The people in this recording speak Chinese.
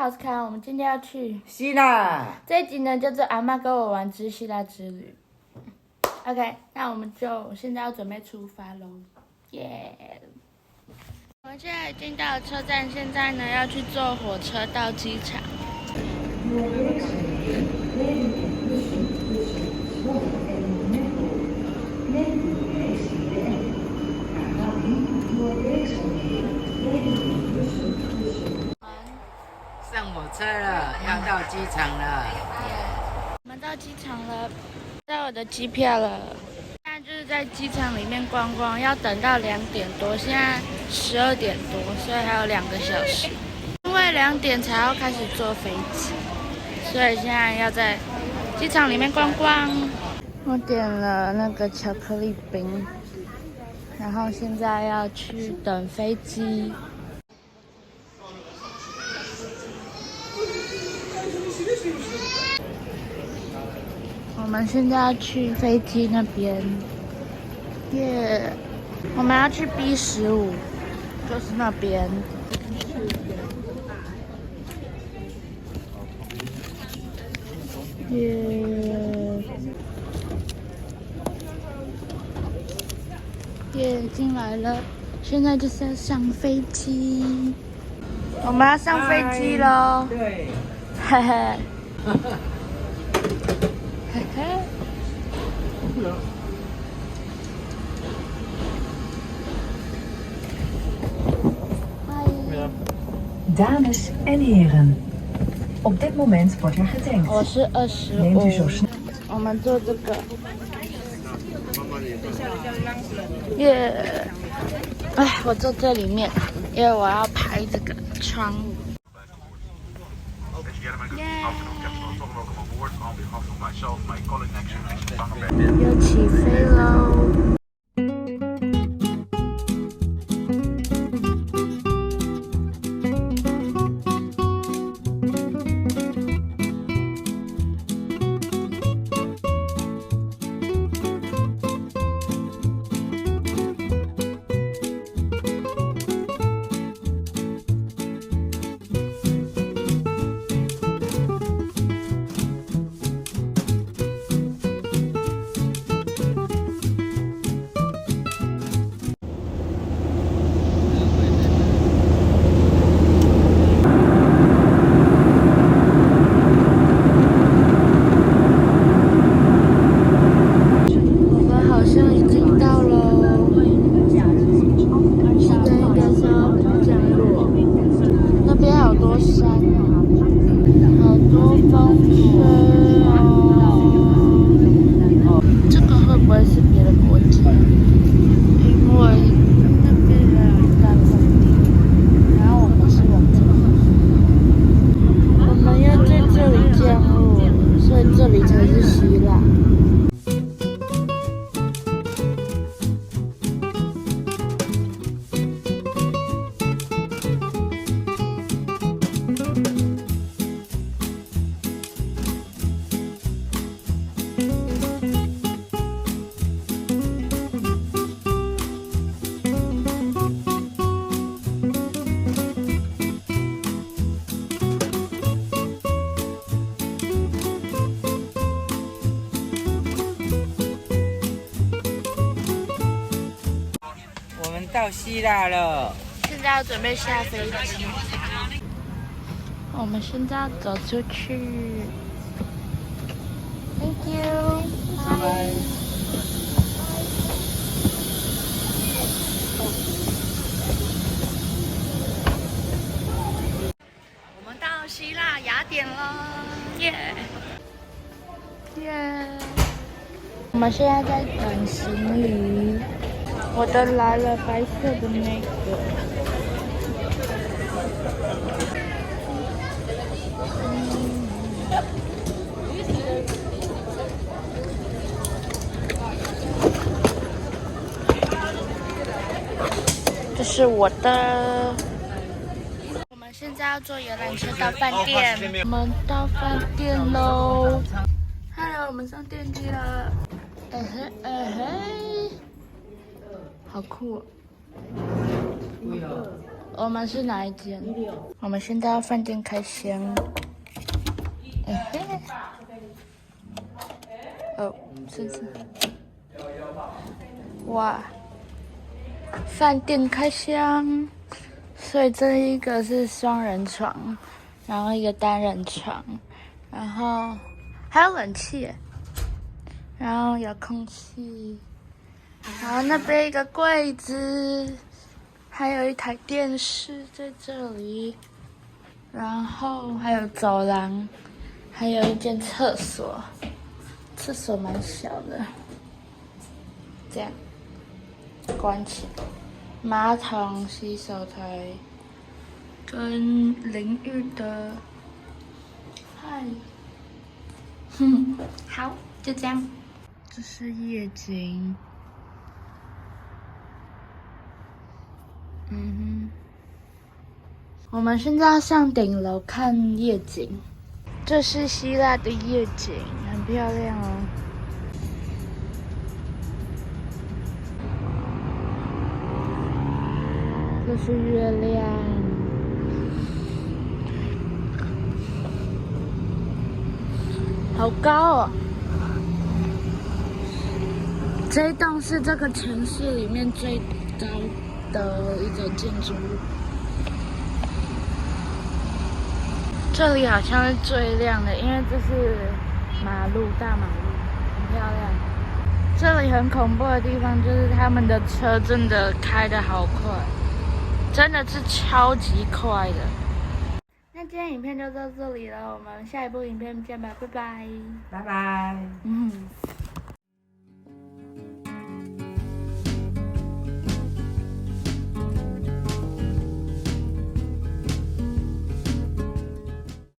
好，我是凯恩，我们今天要去希腊。这一集呢，叫做《阿妈跟我玩之希腊之旅》。OK， 那我们就现在要准备出发喽，耶！我们现在已经到了车站，现在呢要去坐火车到机场。上火车了，要到机场了。我们到机场了，到我的机票了。现在就是在机场里面逛逛，要等到2点多，现在12点多，所以还有2个小时。因为2点才要开始坐飞机，所以现在要在机场里面逛逛。我点了那个巧克力冰，然后现在要去等飞机。我们现在要去飞机那边，耶！我们要去 B15，就是那边。耶，进来了，现在就是要上飞机。我们要上飞机喽！对，嘿嘿。嘿嘿。Dames en heren, op dit moment wordt er getankt. 我是25。 Neemt u zo snel. 我们做这个。耶！哎，我坐这里面，因为我要拍这个窗。又起飞喽！到希腊了，现在要准备下飞机。我们现在要走出去。Thank you。拜拜。我们到希腊雅典了，耶！耶！我们现在在等行李。我的来了，白色的那个。这是我的。我们现在要坐游览车到饭店。我们到饭店喽。Hello， 我们上电梯了。好酷哦！我们是哪一间？我们现在要饭店开箱。哦，是这。哇，饭店开箱，所以这一个是双人床，然后一个单人床，然后还有冷气耶，然后遥控器，然后那边一个柜子，还有一台电视在这里，然后还有走廊，还有一间厕所，厕所蛮小的，这样关起来，马桶、洗手台跟淋浴的，嗨，好，就这样，这是夜景。我们现在要上顶楼看夜景，这是希腊的夜景，很漂亮哦。这是月亮，好高哦！这一栋是这个城市里面最高的一个建筑物。这里好像是最亮的，因为这是马路，大马路，很漂亮。这里很恐怖的地方就是他们的车真的开得好快，真的是超级快的。那今天影片就到这里了，我们下一部影片见吧，拜拜。拜拜。